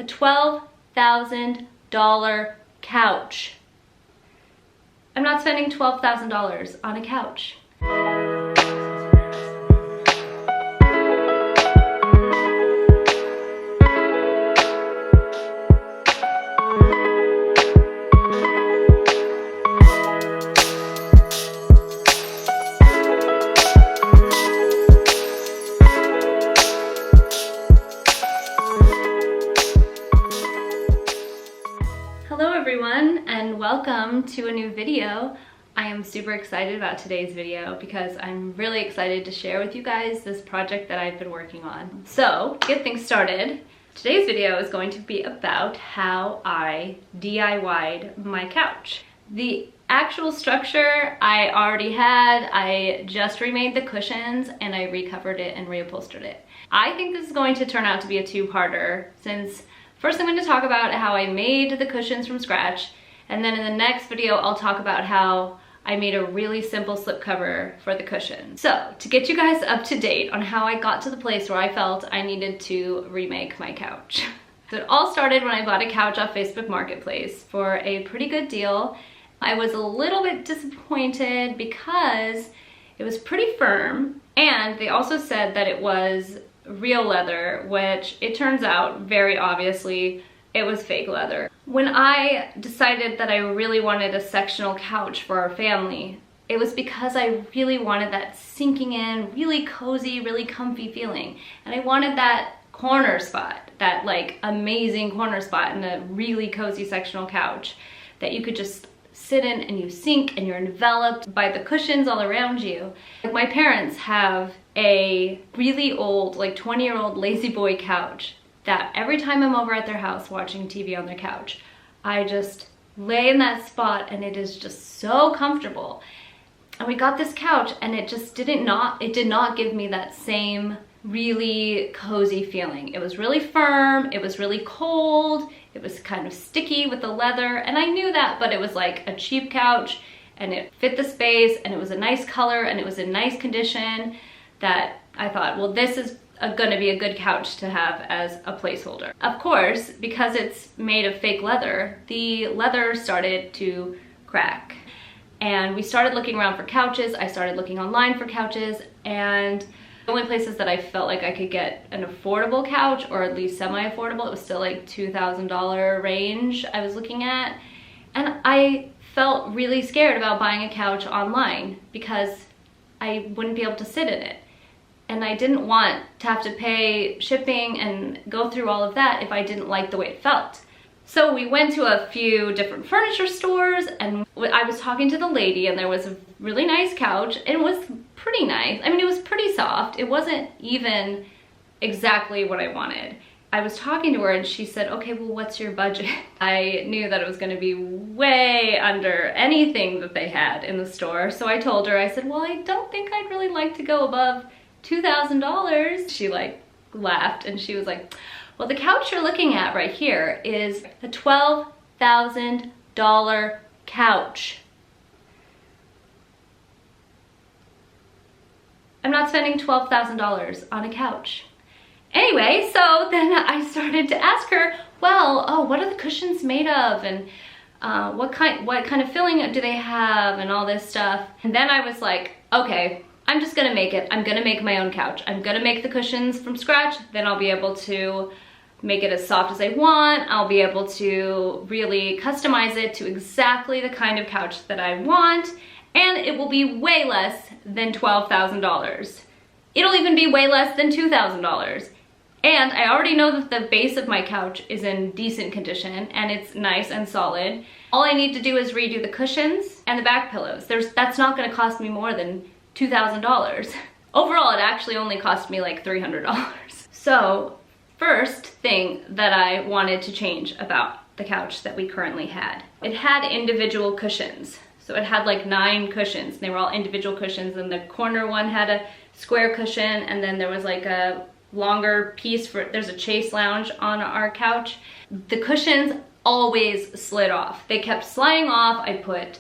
a $12,000 couch. I'm not spending $12,000 on a couch. Hello everyone, and welcome to a new video. I am super excited about today's video because I'm really excited to share with you guys this project that I've been working on. So, to get things started, today's video is going to be about how I DIY'd my couch. The actual structure I already had. I just remade the cushions and I recovered it and reupholstered it. I think this is going to turn out to be a two-parter, since first I'm going to talk about how I made the cushions from scratch, and then in the next video I'll talk about how I made a really simple slipcover for the cushion. So, to get you guys up to date on how I got to the place where I felt I needed to remake my couch. So it all started when I bought a couch off Facebook Marketplace for a pretty good deal. I was a little bit disappointed because it was pretty firm, and they also said that it was real leather, which it turns out very obviously it was fake leather. When I decided that I really wanted a sectional couch for our family, it was because I really wanted that sinking in, really cozy, really comfy feeling. And I wanted that corner spot, that like amazing corner spot in a really cozy sectional couch that you could just sit in and you sink and you're enveloped by the cushions all around you. Like, my parents have a really old, like 20-year-old lazy boy couch that every time I'm over at their house watching TV on their couch, I just lay in that spot and it is just so comfortable. And we got this couch and it just did not give me that same really cozy feeling. It was really firm, it was really cold, it was kind of sticky with the leather, and I knew that, but it was like a cheap couch and it fit the space and it was a nice color and it was in nice condition, that I thought, well, this is gonna be a good couch to have as a placeholder. Of course, because it's made of fake leather, the leather started to crack. And we started looking around for couches. I started looking online for couches, and the only places that I felt like I could get an affordable couch, or at least semi-affordable, it was still like $2,000 range I was looking at. And I felt really scared about buying a couch online because I wouldn't be able to sit in it. And I didn't want to have to pay shipping and go through all of that if I didn't like the way it felt. So we went to a few different furniture stores, and I was talking to the lady, and there was a really nice couch. It was pretty nice. I mean, it was pretty soft. It wasn't even exactly what I wanted. I was talking to her and she said, okay, well, what's your budget? I knew that it was gonna be way under anything that they had in the store. So I told her, I said, well, I don't think I'd really like to go above $2,000. She like laughed and she was like, well, the couch you're looking at right here is a $12,000 couch. I'm not spending $12,000 on a couch. Anyway, so then I started to ask her, well, oh, what are the cushions made of? And what kind of filling do they have and all this stuff? And then I was like, okay, I'm just gonna make it. I'm gonna make my own couch. I'm gonna make the cushions from scratch. Then I'll be able to make it as soft as I want. I'll be able to really customize it to exactly the kind of couch that I want. And it will be way less than $12,000. It'll even be way less than $2,000. And I already know that the base of my couch is in decent condition and it's nice and solid. All I need to do is redo the cushions and the back pillows. That's not gonna cost me more than $2,000. Overall, it actually only cost me like $300. So, first thing that I wanted to change about the couch that we currently had. It had individual cushions. So it had like 9 cushions. They were all individual cushions, and the corner one had a square cushion, and then there was like a longer piece for, there's a chase lounge on our couch. The cushions always slid off. They kept sliding off. I put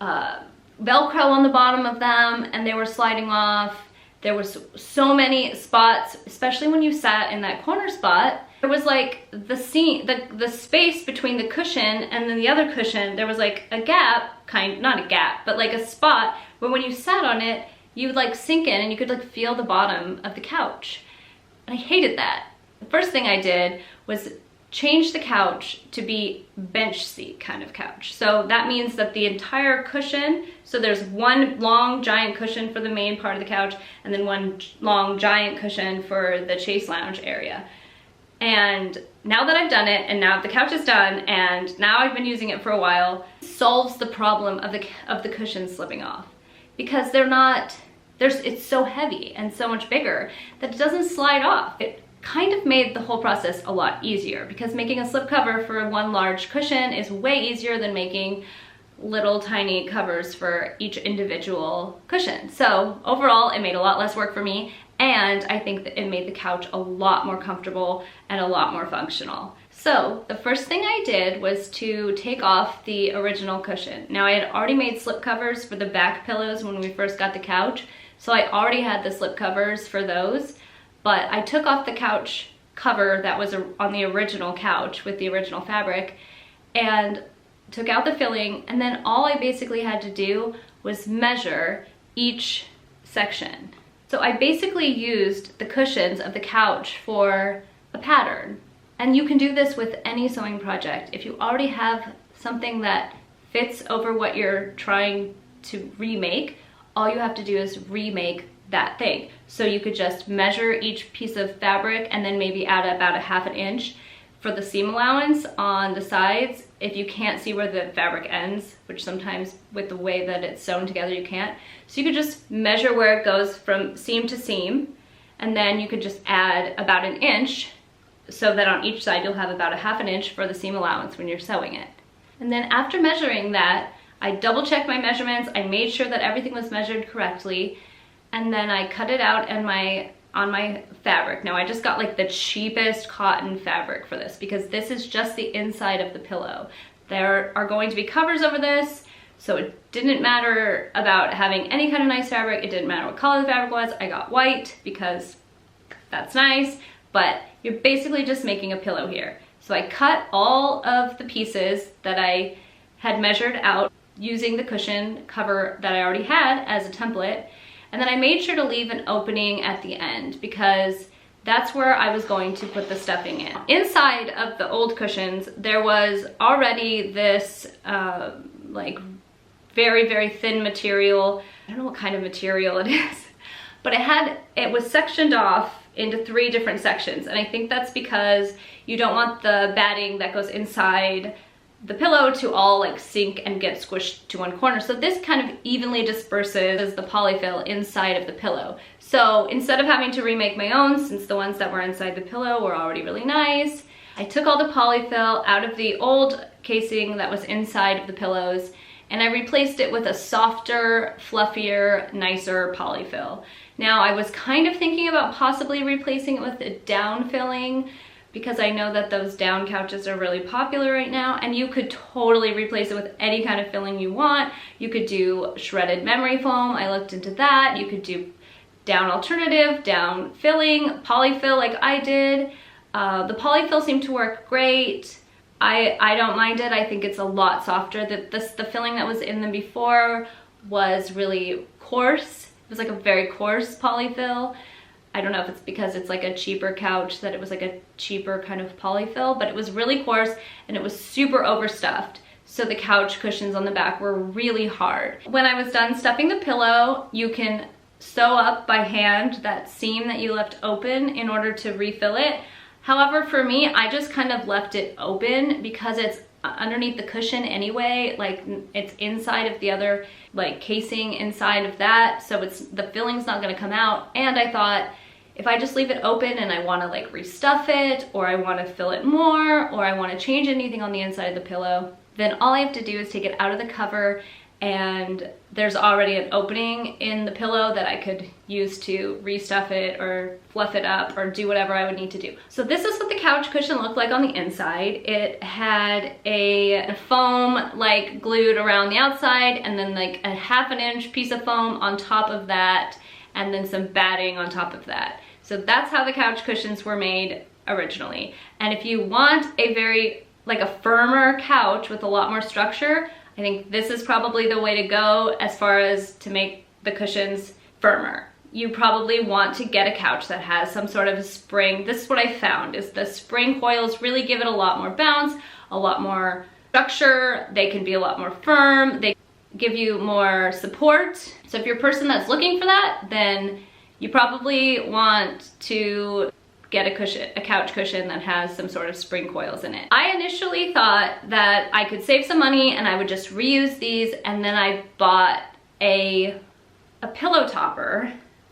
Velcro on the bottom of them and they were sliding off. There was so many spots, especially when you sat in that corner spot. There was like the space between the cushion and then the other cushion, there was like a gap, not a gap, but like a spot where when you sat on it, you would like sink in and you could like feel the bottom of the couch. And I hated that. The first thing I did was change the couch to be bench seat kind of couch. So that means that the entire cushion, so there's one long giant cushion for the main part of the couch and then one long giant cushion for the chase lounge area. And now that I've done it, and now the couch is done, and now I've been using it for a while, it solves the problem of the cushions slipping off. Because it's so heavy and so much bigger that it doesn't slide off. It kind of made the whole process a lot easier, because making a slip cover for one large cushion is way easier than making little tiny covers for each individual cushion. So overall, it made a lot less work for me, and I think that it made the couch a lot more comfortable and a lot more functional. So the first thing I did was to take off the original cushion. Now I had already made slip covers for the back pillows when we first got the couch, so I already had the slip covers for those, but I took off the couch cover that was on the original couch with the original fabric and took out the filling, and then all I basically had to do was measure each section. So I basically used the cushions of the couch for a pattern. And you can do this with any sewing project. If you already have something that fits over what you're trying to remake, all you have to do is remake that thing. So you could just measure each piece of fabric and then maybe add about a ½ inch for the seam allowance on the sides if you can't see where the fabric ends, which sometimes with the way that it's sewn together you can't. So you could just measure where it goes from seam to seam, and then you could just add about 1 inch so that on each side you'll have about a ½ inch for the seam allowance when you're sewing it. And then after measuring that, I double checked my measurements, I made sure that everything was measured correctly, and then I cut it out on my fabric. Now I just got like the cheapest cotton fabric for this, because this is just the inside of the pillow. There are going to be covers over this, so it didn't matter about having any kind of nice fabric. It didn't matter what color the fabric was. I got white because that's nice, but you're basically just making a pillow here. So I cut all of the pieces that I had measured out using the cushion cover that I already had as a template. And then I made sure to leave an opening at the end, because that's where I was going to put the stuffing in. Inside of the old cushions, there was already this like very, very thin material. I don't know what kind of material it is, but it was sectioned off into 3 different sections. And I think that's because you don't want the batting that goes inside the pillow to all like sink and get squished to one corner. So this kind of evenly disperses the polyfill inside of the pillow. So instead of having to remake my own, since the ones that were inside the pillow were already really nice, I took all the polyfill out of the old casing that was inside of the pillows, and I replaced it with a softer, fluffier, nicer polyfill. Now I was kind of thinking about possibly replacing it with a down filling, because I know that those down couches are really popular right now, and you could totally replace it with any kind of filling you want. You could do shredded memory foam, I looked into that. You could do down alternative, down filling, polyfill like I did. The polyfill seemed to work great. I don't mind it. I think it's a lot softer. The filling that was in them before was really coarse. It was like a very coarse polyfill. I don't know if it's because it's like a cheaper couch that it was like a cheaper kind of polyfill, but it was really coarse and it was super overstuffed. So the couch cushions on the back were really hard. When I was done stuffing the pillow, you can sew up by hand that seam that you left open in order to refill it. However, for me, I just kind of left it open because it's underneath the cushion anyway, like it's inside of the other like casing inside of that, so the filling's not gonna come out. And I thought, if I just leave it open and I wanna like restuff it, or I wanna fill it more, or I wanna change anything on the inside of the pillow, then all I have to do is take it out of the cover, and there's already an opening in the pillow that I could use to restuff it or fluff it up or do whatever I would need to do. So this is what the couch cushion looked like on the inside. It had a foam like glued around the outside, and then like a ½ inch piece of foam on top of that, and then some batting on top of that. So that's how the couch cushions were made originally. And if you want a very, like a firmer couch with a lot more structure, I think this is probably the way to go as far as to make the cushions firmer. You probably want to get a couch that has some sort of spring. This is what I found, is the spring coils really give it a lot more bounce, a lot more structure. They can be a lot more firm. They give you more support. So if you're a person that's looking for that, then you probably want to get a couch cushion that has some sort of spring coils in it. I initially thought that I could save some money and I would just reuse these, and then I bought a pillow topper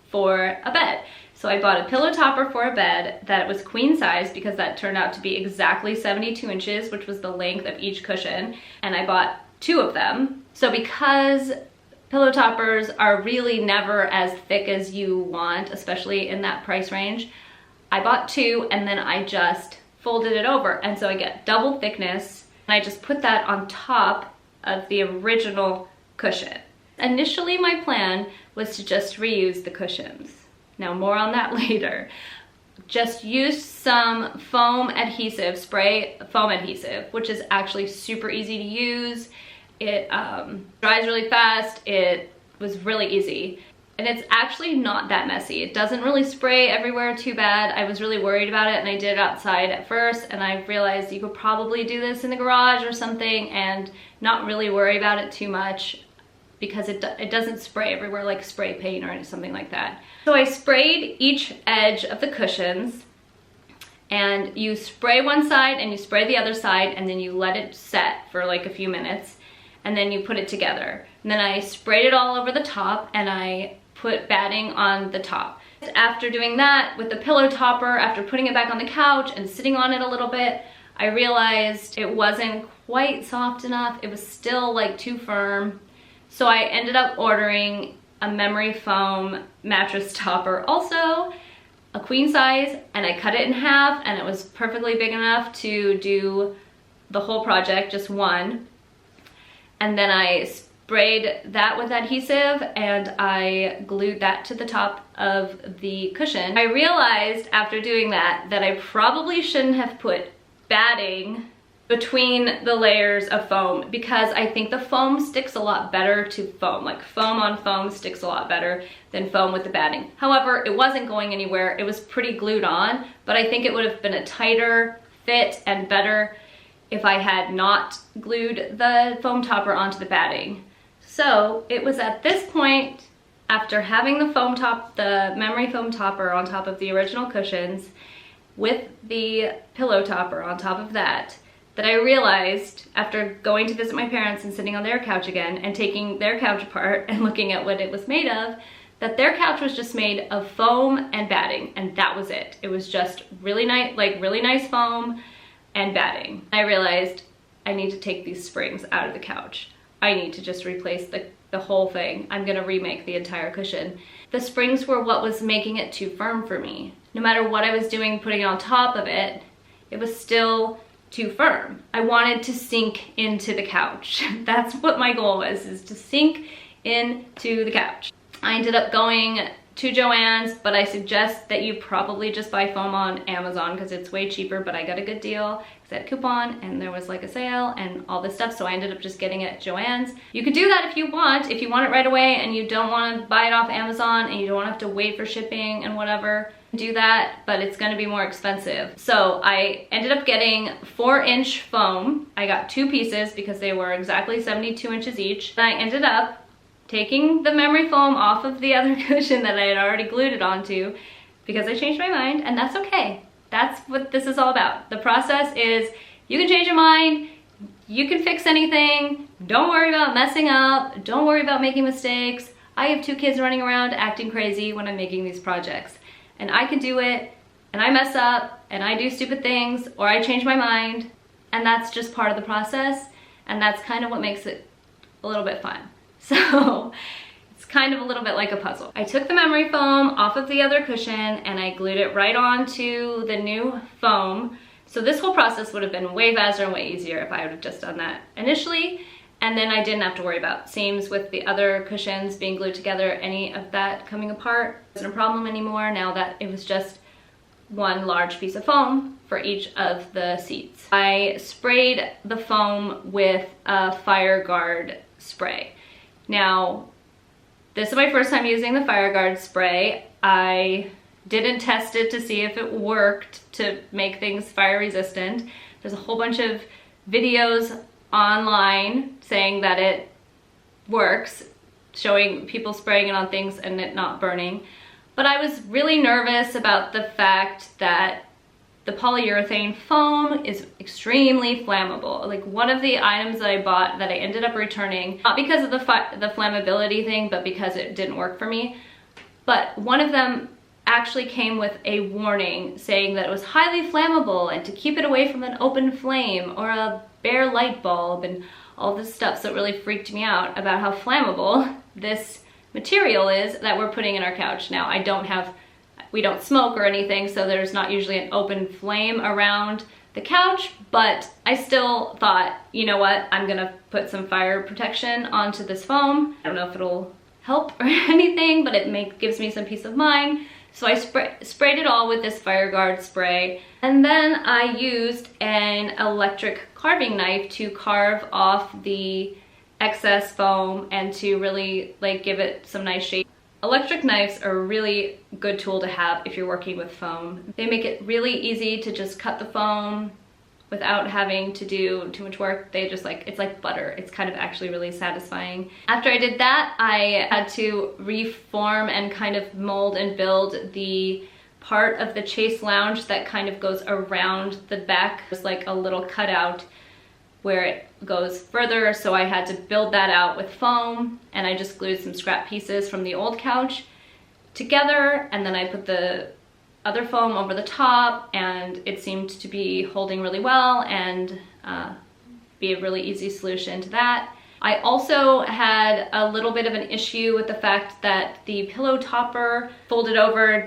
for a bed. So I bought a pillow topper for a bed that was queen size, because that turned out to be exactly 72 inches, which was the length of each cushion, and I bought 2 of them. So because pillow toppers are really never as thick as you want, especially in that price range, I bought 2 and then I just folded it over. And so I get double thickness, and I just put that on top of the original cushion. Initially, my plan was to just reuse the cushions. Now, more on that later. Just used some foam adhesive, spray foam adhesive, which is actually super easy to use. It dries really fast. It was really easy. And it's actually not that messy. It doesn't really spray everywhere too bad. I was really worried about it, and I did it outside at first, and I realized you could probably do this in the garage or something and not really worry about it too much, because it doesn't spray everywhere like spray paint or something like that. So I sprayed each edge of the cushions, and you spray one side and you spray the other side, and then you let it set for like a few minutes, and then you put it together. And then I sprayed it all over the top, and I put batting on the top. After doing that with the pillow topper, after putting it back on the couch and sitting on it a little bit, I realized it wasn't quite soft enough. It was still like too firm. So I ended up ordering a memory foam mattress topper, also a queen size, and I cut it in half, and it was perfectly big enough to do the whole project, just one. And then I sprayed that with adhesive, and I glued that to the top of the cushion. I realized after doing that I probably shouldn't have put batting between the layers of foam, because I think the foam sticks a lot better to foam. Like foam on foam sticks a lot better than foam with the batting. However, it wasn't going anywhere. It was pretty glued on, but I think it would have been a tighter fit and better if I had not glued the foam topper onto the batting. So it was at this point, after having the memory foam topper on top of the original cushions with the pillow topper on top of that, that I realized, after going to visit my parents and sitting on their couch again and taking their couch apart and looking at what it was made of, that their couch was just made of foam and batting, and that was it. It was just really nice foam and batting. I realized I need to take these springs out of the couch. I need to just replace the whole thing. I'm gonna remake the entire cushion. The springs were what was making it too firm for me. No matter what I was doing, putting it on top of it, it was still too firm. I wanted to sink into the couch. That's what my goal was, is to sink into the couch. I ended up going to Joann's, but I suggest that you probably just buy foam on Amazon, because it's way cheaper, but I got a good deal because I had a coupon and there was like a sale and all this stuff, so I ended up just getting it at Joann's. You could do that if you want it right away and you don't want to buy it off Amazon and you don't want to have to wait for shipping and whatever. Do that, but it's going to be more expensive. So I ended up getting 4-inch foam. I got 2 pieces because they were exactly 72 inches each. Then I ended up taking the memory foam off of the other cushion that I had already glued it onto, because I changed my mind, and that's okay. That's what this is all about. The process is, you can change your mind, you can fix anything, don't worry about messing up, don't worry about making mistakes. I have 2 kids running around acting crazy when I'm making these projects, and I can do it, and I mess up, and I do stupid things, or I change my mind, and that's just part of the process, and that's kind of what makes it a little bit fun. So it's kind of a little bit like a puzzle. I took the memory foam off of the other cushion and I glued it right onto the new foam. So this whole process would have been way faster and way easier if I would have just done that initially. And then I didn't have to worry about seams with the other cushions being glued together, any of that coming apart. It wasn't a problem anymore now that it was just one large piece of foam for each of the seats. I sprayed the foam with a fire guard spray. Now, this is my first time using the fire guard spray. I didn't test it to see if it worked to make things fire resistant. There's a whole bunch of videos online saying that it works, showing people spraying it on things and it not burning. But I was really nervous about the fact that the polyurethane foam is extremely flammable. Like, one of the items that I bought that I ended up returning, not because of the flammability thing, but because it didn't work for me. But one of them actually came with a warning saying that it was highly flammable and to keep it away from an open flame or a bare light bulb and all this stuff. So it really freaked me out about how flammable this material is that we're putting in our couch. Now, we don't smoke or anything, so there's not usually an open flame around the couch, but I still thought, you know what, I'm gonna put some fire protection onto this foam. I don't know if it'll help or anything, but it gives me some peace of mind. So I sprayed it all with this fire guard spray, and then I used an electric carving knife to carve off the excess foam and to really like give it some nice shape. Electric knives are a really good tool to have if you're working with foam. They make it really easy to just cut the foam without having to do too much work. It's like butter. It's kind of actually really satisfying. After I did that, I had to reform and kind of mold and build the part of the Chase Lounge that kind of goes around the back. There's like a little cutout where it goes further, so I had to build that out with foam, and I just glued some scrap pieces from the old couch together, and then I put the other foam over the top, and it seemed to be holding really well and be a really easy solution to that. I also had a little bit of an issue with the fact that the pillow topper folded over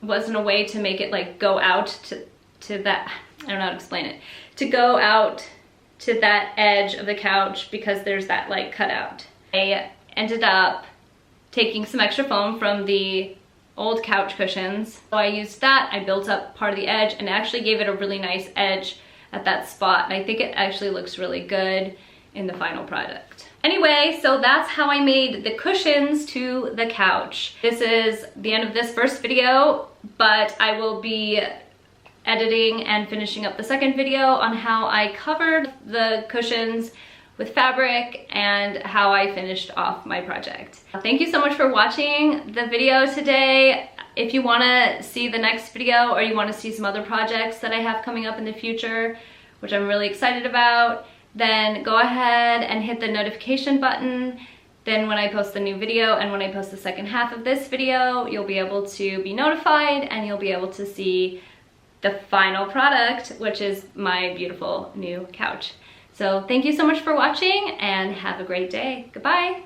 wasn't a way to make it like go out to that, I don't know how to explain it, to go out to that edge of the couch because there's that like cutout. I ended up taking some extra foam from the old couch cushions. So I used that, I built up part of the edge, and actually gave it a really nice edge at that spot. And I think it actually looks really good in the final product. Anyway, so that's how I made the cushions to the couch. This is the end of this first video, but I will be editing and finishing up the second video on how I covered the cushions with fabric and how I finished off my project. Thank you so much for watching the video today. If you want to see the next video or you want to see some other projects that I have coming up in the future, which I'm really excited about, then go ahead and hit the notification button. Then when I post the new video and when I post the second half of this video, you'll be able to be notified and you'll be able to see the final product, which is my beautiful new couch. So thank you so much for watching and have a great day. Goodbye.